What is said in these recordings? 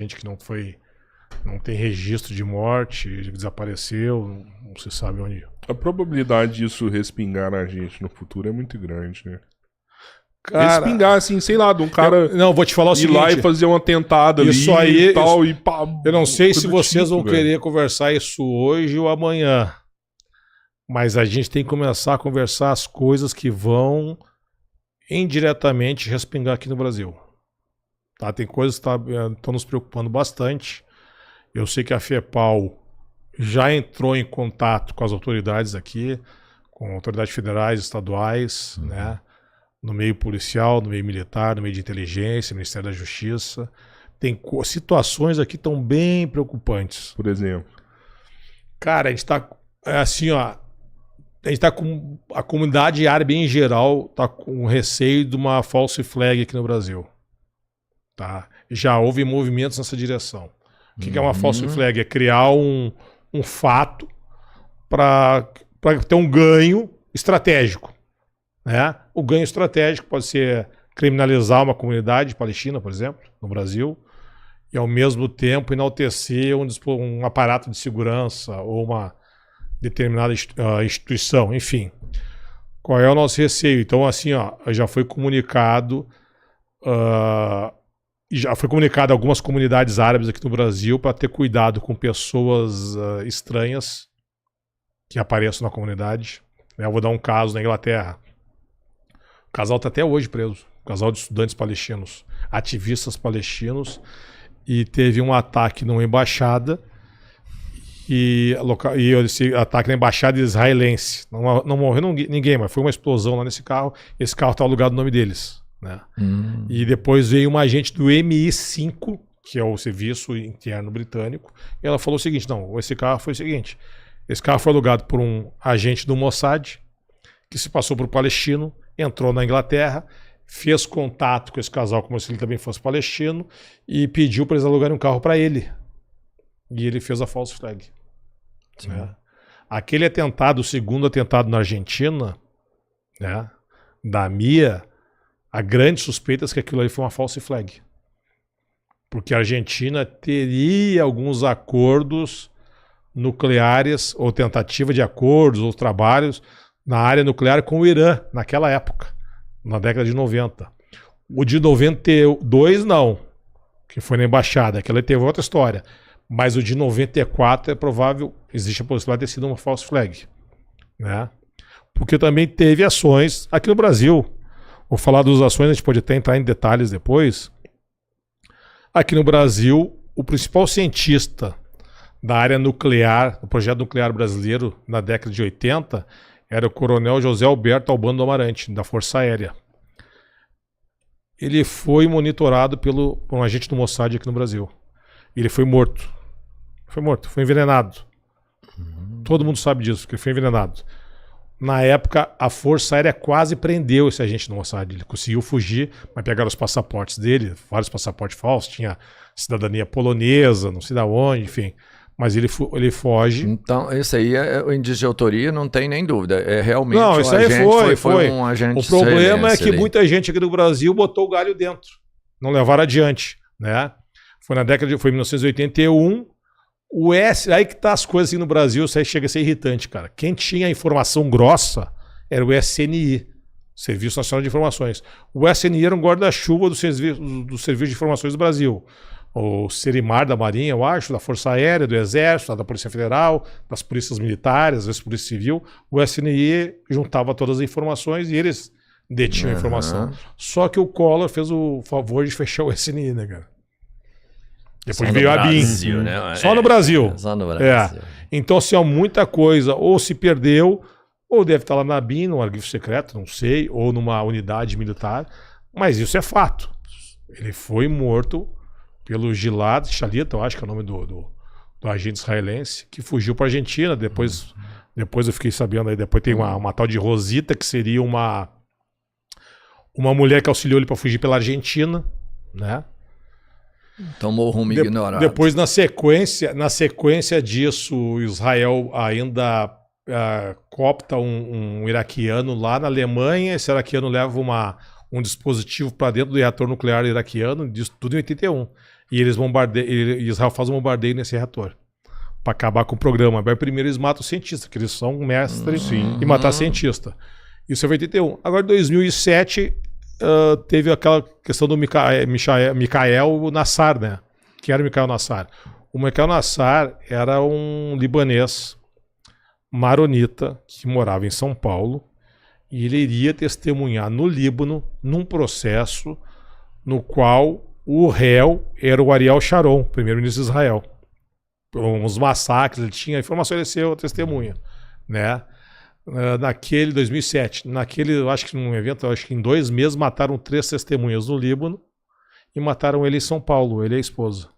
gente que não tem registro de morte, desapareceu, não se sabe onde. A probabilidade disso respingar na gente no futuro é muito grande, né? Cara, respingar, assim, sei lá, de um cara não, vou te falar o ir seguinte, lá e fazer um atentado isso ali aí, e tal, e pá, eu não sei coisa se do vocês tipo, vão velho. querer conversar isso hoje ou amanhã, mas a gente tem que começar a conversar as coisas que vão indiretamente respingar aqui no Brasil. Tá? Tem coisas que estão nos preocupando bastante. Eu sei que a FEPAL já entrou em contato com as autoridades aqui, com autoridades federais, estaduais, né? No meio policial, no meio militar, no meio de inteligência, Ministério da Justiça. Tem situações aqui que estão bem preocupantes. Por exemplo. Cara, a gente tá assim, ó. A gente tá com. A comunidade árabe em geral tá com receio de uma false flag aqui no Brasil. Tá? Já houve movimentos nessa direção. O que é uma false flag? É criar um fato para ter um ganho estratégico. Né? O ganho estratégico pode ser criminalizar uma comunidade palestina, por exemplo, no Brasil, e ao mesmo tempo enaltecer um aparato de segurança ou uma determinada instituição, enfim. Qual é o nosso receio? Então, assim, ó, já foi comunicado a algumas comunidades árabes aqui no Brasil para ter cuidado com pessoas estranhas que apareçam na comunidade. Eu vou dar um caso na Inglaterra. O casal está até hoje preso. Um casal de estudantes palestinos, ativistas palestinos, e teve um ataque numa embaixada e esse ataque na embaixada israelense. Não morreu ninguém, mas foi uma explosão lá nesse carro. Esse carro está alugado no nome deles. Né? E depois veio uma agente do MI5, que é o Serviço Interno Britânico, e ela falou o seguinte: não, esse carro foi o seguinte, esse carro foi alugado por um agente do Mossad, que se passou por palestino, entrou na Inglaterra, fez contato com esse casal como se ele também fosse palestino e pediu para eles alugarem um carro para ele. E ele fez a false flag. Né? Aquele atentado, o segundo atentado na Argentina, né, da MIA, a grande suspeita é que aquilo ali foi uma false flag. Porque a Argentina teria alguns acordos nucleares, ou tentativa de acordos, ou trabalhos na área nuclear com o Irã, naquela época, na década de 90. O de 92, não, que foi na embaixada, aquela teve outra história. Mas o de 94 é provável, existe a possibilidade de ter sido uma false flag. Né? Porque também teve ações aqui no Brasil. Vou falar das ações, a gente pode até entrar em detalhes depois. Aqui no Brasil, o principal cientista da área nuclear, do projeto nuclear brasileiro, na década de 80, era o coronel José Alberto Albano do Amarante, da Força Aérea. Ele foi monitorado por um agente do Mossad aqui no Brasil. Ele foi morto. Foi envenenado. Todo mundo sabe disso, que ele foi envenenado. Na época, a Força Aérea quase prendeu esse agente do Mossad. Ele conseguiu fugir, mas pegaram os passaportes dele, vários passaportes falsos, tinha cidadania polonesa, não sei de onde, enfim. Mas ele foge. Então, esse aí, o indício de autoria, não tem nem dúvida. É realmente não, isso aí foi um agente. O problema é que muita gente aqui do Brasil botou o galho dentro. Não levaram adiante, né? Foi em 1981. Aí que tá as coisas assim no Brasil, isso aí chega a ser irritante, cara. Quem tinha informação grossa era o SNI, Serviço Nacional de Informações. O SNI era um guarda-chuva do Serviço de Informações do Brasil. O Serimar da Marinha, eu acho, da Força Aérea, do Exército, da Polícia Federal, das Polícias Militares, às vezes Polícia Civil. O SNI juntava todas as informações e eles detinham a informação. Só que o Collor fez o favor de fechar o SNI, né, cara? Depois veio a BIM. Né? Só no Brasil. Só no Brasil. Então, assim, muita coisa ou se perdeu, ou deve estar lá na BIM, no arquivo secreto, não sei, ou numa unidade militar. Mas isso é fato. Ele foi morto pelo Gilad Shalit, eu acho que é o nome do agente israelense, que fugiu para a Argentina. Depois eu fiquei sabendo aí, depois tem uma tal de Rosita, que seria uma mulher que auxiliou ele para fugir pela Argentina, né? Tomou rumo ignorado. Depois, na sequência disso, Israel ainda coopta um iraquiano lá na Alemanha. Esse iraquiano leva um dispositivo para dentro do reator nuclear iraquiano, disso tudo em 81. E Israel faz um bombardeio nesse reator para acabar com o programa. Mas primeiro eles matam o cientista, que eles são mestres em matar cientista. Isso é 81. Agora, em 2007, teve aquela questão do Mikhail Nassar, né? Que era o Mikhail Nassar. O Mikhail Nassar era um libanês maronita que morava em São Paulo e ele iria testemunhar no Líbano num processo no qual o réu era o Ariel Sharon, primeiro-ministro de Israel. Uns massacres, ele tinha informação, ele ser testemunha, né? Naquele 2007, eu acho que num evento, acho que em 2 meses mataram 3 testemunhas no Líbano e mataram ele em São Paulo, ele e a esposa,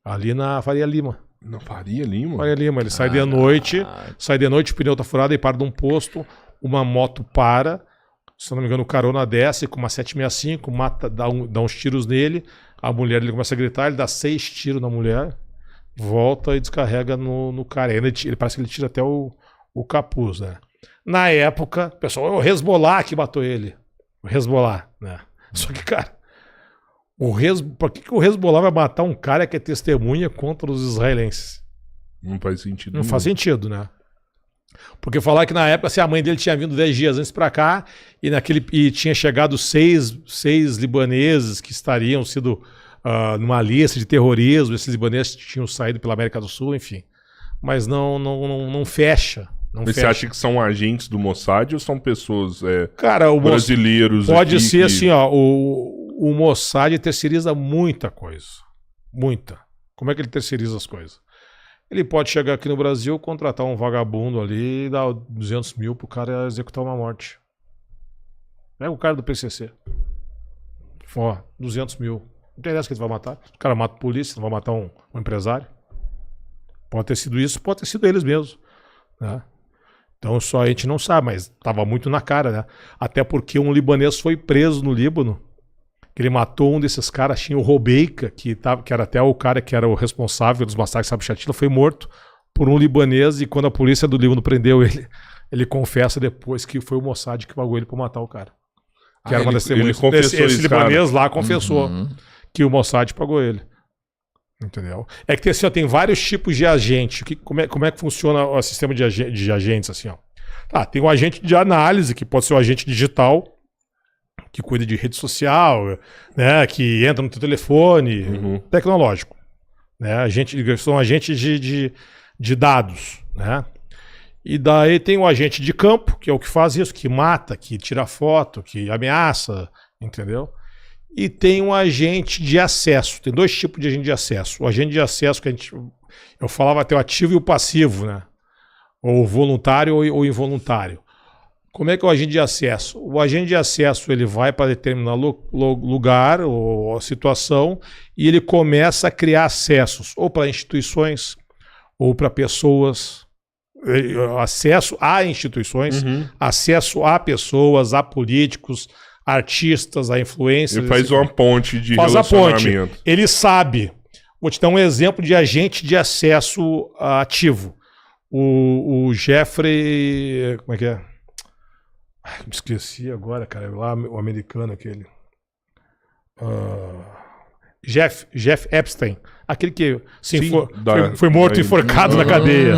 ali na Faria Lima. Na Faria Lima? Faria Lima, ele sai de noite, o pneu tá furado e para de um posto, uma moto para, se eu não me engano, o carona desce com uma 765, dá uns tiros nele, a mulher, ele começa a gritar, ele dá 6 tiros na mulher, volta e descarrega no cara. Ele parece que ele tira até o capuz, né? Na época, o pessoal, o Hezbollah que matou ele. O Hezbollah, né? Só que, cara, por que o Hezbollah vai matar um cara que é testemunha contra os israelenses? Não faz sentido. Não faz sentido, né? Porque falar que na época, assim, a mãe dele tinha vindo 10 dias antes pra cá e tinha chegado 6 libaneses que estariam sido numa lista de terrorismo, esses libaneses tinham saído pela América do Sul, enfim. Mas não fecha. Mas você acha que são agentes do Mossad ou são pessoas cara, brasileiros? Pode ser assim, ó, o Mossad terceiriza muita coisa. Muita. Como é que ele terceiriza as coisas? Ele pode chegar aqui no Brasil, contratar um vagabundo ali e dar 200 mil pro cara executar uma morte. Pega o cara do PCC. 200 mil. Não interessa que ele vai matar. O cara mata a polícia, não vai matar um empresário. Pode ter sido isso, pode ter sido eles mesmos, né? Então só a gente não sabe, mas estava muito na cara, né? Até porque um libanês foi preso no Líbano, que ele matou um desses caras, tinha o Robeika, que era até o cara que era o responsável dos massacres de Sabra Shatila, foi morto por um libanês e quando a polícia do Líbano prendeu ele, ele confessa depois que foi o Mossad que pagou ele para matar o cara. Que era uma das testemunhas. Esse libanês lá confessou que o Mossad pagou ele. Entendeu? É que assim, ó, tem vários tipos de agente. Como é que funciona o sistema de agentes? Assim, ó. Tem um agente de análise, que pode ser um agente digital, que cuida de rede social, né, que entra no teu telefone, tecnológico. Né, são agentes de dados. Né? E daí tem o agente de campo, que é o que faz isso, que mata, que tira foto, que ameaça, entendeu? E tem um agente de acesso. Tem 2 tipos de agente de acesso. O agente de acesso que eu falava até o ativo e o passivo, né? Ou voluntário ou involuntário. Como é que é o agente de acesso? O agente de acesso ele vai para determinado lugar ou situação e ele começa a criar acessos ou para instituições ou para pessoas. Acesso a instituições, acesso a pessoas, a políticos, artistas, a influência. Ele faz uma ponte de relacionamento. Ponte. Ele sabe. Vou te dar um exemplo de agente de acesso ativo. O Jeffrey... Como é que é? Me esqueci agora, cara. Lá, o americano aquele. Jeff Epstein. Aquele que foi morto enforcado na cadeia.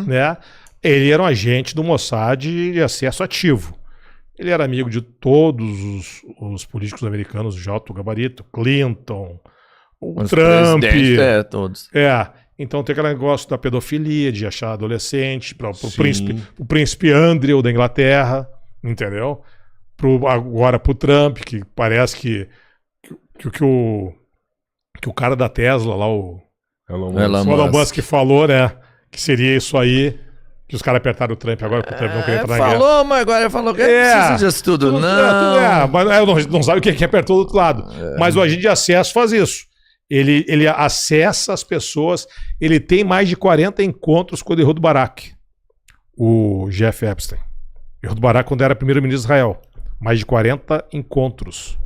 Né? Ele era um agente do Mossad de acesso ativo. Ele era amigo de todos os políticos americanos, J. Gabarito, Clinton, o Trump. Todos. Então tem aquele negócio da pedofilia, de achar adolescente, o príncipe Andrew da Inglaterra, entendeu? Agora pro Trump, que parece que o cara da Tesla lá, o Elon Musk falou, né? Que seria isso aí. Que os caras apertaram o Trump agora pro Trump não querer entrar na guerra. Falou, mas agora ele falou que precisa disso tudo. Mas não sabe quem apertou do outro lado. Mas o agente de acesso faz isso. Ele acessa as pessoas. Ele tem mais de 40 encontros com o Ehud Barak. O Jeff Epstein. Ehud Barak quando era primeiro-ministro de Israel. Mais de 40 encontros.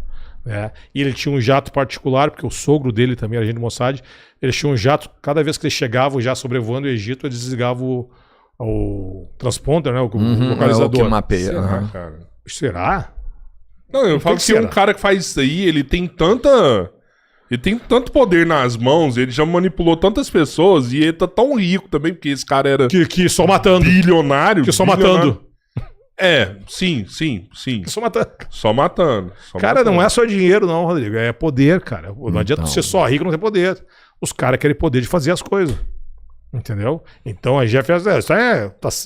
Né? E ele tinha um jato particular, porque o sogro dele também era agente do Mossad. Ele tinha um jato, cada vez que ele chegava já sobrevoando o Egito, ele desligava o transponder, né? O localizador. O que mapeia. Será, cara? Será? Não, eu falo que um cara que faz isso aí, ele tem tanta Ele tem tanto poder nas mãos, ele já manipulou tantas pessoas e ele tá tão rico também, porque esse cara era Que só matando. bilionário. Que só bilionário. matando. É, sim. Que só matando. Só matando. Cara, não é só dinheiro, não, Rodrigo. É poder, cara. Não adianta ser só rico e não ter poder. Os caras querem poder de fazer as coisas. Entendeu? Então a GFS,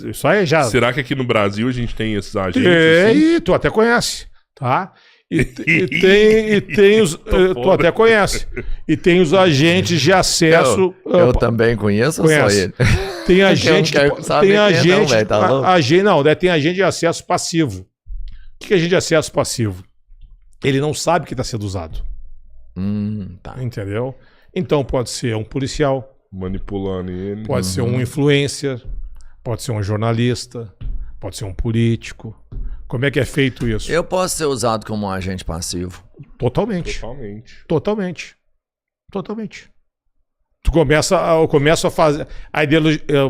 isso aí já. Será que aqui no Brasil a gente tem esses agentes? E tu até conhece, tá? E tem os. Tu até conhece. E tem os agentes de acesso. Eu também conheço ou só ele? Tem agente. Tem agente. Não, Tem agente de acesso passivo. O que é agente de acesso passivo? Ele não sabe que está sendo usado. Tá. Entendeu? Então pode ser um policial. Manipulando ele. Pode ser um influencer. Pode ser um jornalista. Pode ser um político. Como é que é feito isso? Eu posso ser usado como um agente passivo. Totalmente. Totalmente. Tu eu começo a fazer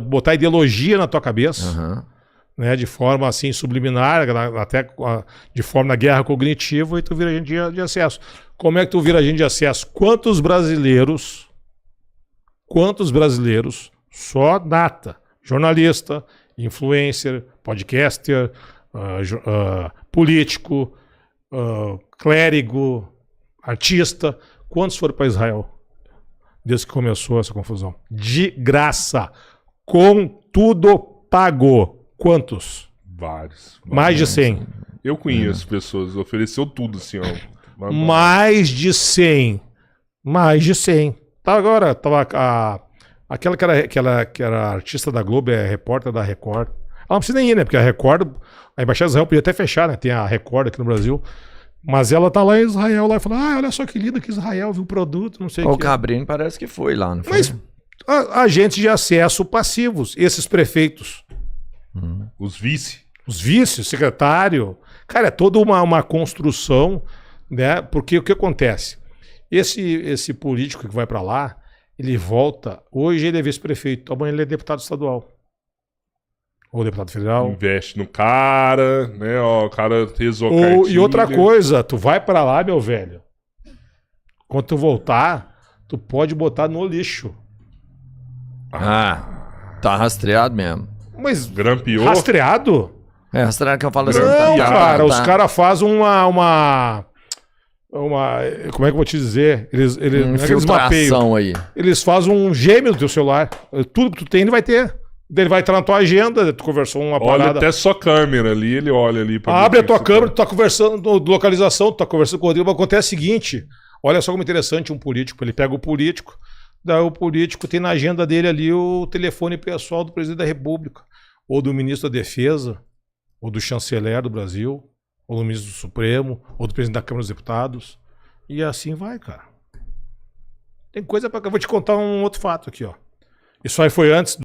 botar ideologia na tua cabeça, né, de forma assim subliminar, até de forma na guerra cognitiva, e tu vira agente de acesso. Como é que tu vira agente de acesso? Quantos brasileiros só data, jornalista, influencer, podcaster, político, clérigo, artista, quantos foram para Israel desde que começou essa confusão? De graça, com tudo pago. Quantos? Vários. Mais de 100. Eu conheço pessoas, ofereceu tudo assim, ó. Mais de 100. Agora, aquela que era artista da Globo, é repórter da Record. Ela não precisa nem ir, né? Porque a Record, a Embaixada de Israel podia até fechar, né? Tem a Record aqui no Brasil. Mas ela tá lá em Israel, lá e fala, olha só que lindo que Israel viu o produto, não sei o que. O Cabrini parece que foi lá, não foi? Mas agentes de acesso passivos, esses prefeitos. Os vice. Os vices, secretário. Cara, é toda uma construção, né? Porque o que acontece? Esse político que vai para lá, ele volta, hoje ele é vice-prefeito, amanhã ele é deputado estadual. Ou deputado federal. Investe no cara, né? Ó, o cara rezou E outra coisa, tu vai pra lá, meu velho. Quando tu voltar, tu pode botar no lixo. Tá rastreado mesmo. Mas grampeou. Rastreado? É, rastreado que eu falo assim. Não, cara, os caras fazem uma... Como é que eu vou te dizer? Eles infiltração aí. Eles fazem um gêmeo do teu celular. Tudo que tu tem, ele vai ter. Ele vai estar na tua agenda, tu conversou uma parada. Olha até sua câmera ali, ele olha ali. Abre a tua câmera, tu tá conversando, localização, tu tá conversando com o Rodrigo. Acontece o seguinte, olha só como interessante um político. Ele pega o político, daí o político tem na agenda dele ali o telefone pessoal do presidente da República, ou do ministro da Defesa, ou do chanceler do Brasil, ou do ministro do Supremo, ou do presidente da Câmara dos Deputados. E assim vai, cara. Tem coisa pra... Eu vou te contar um outro fato aqui, ó. Isso aí foi antes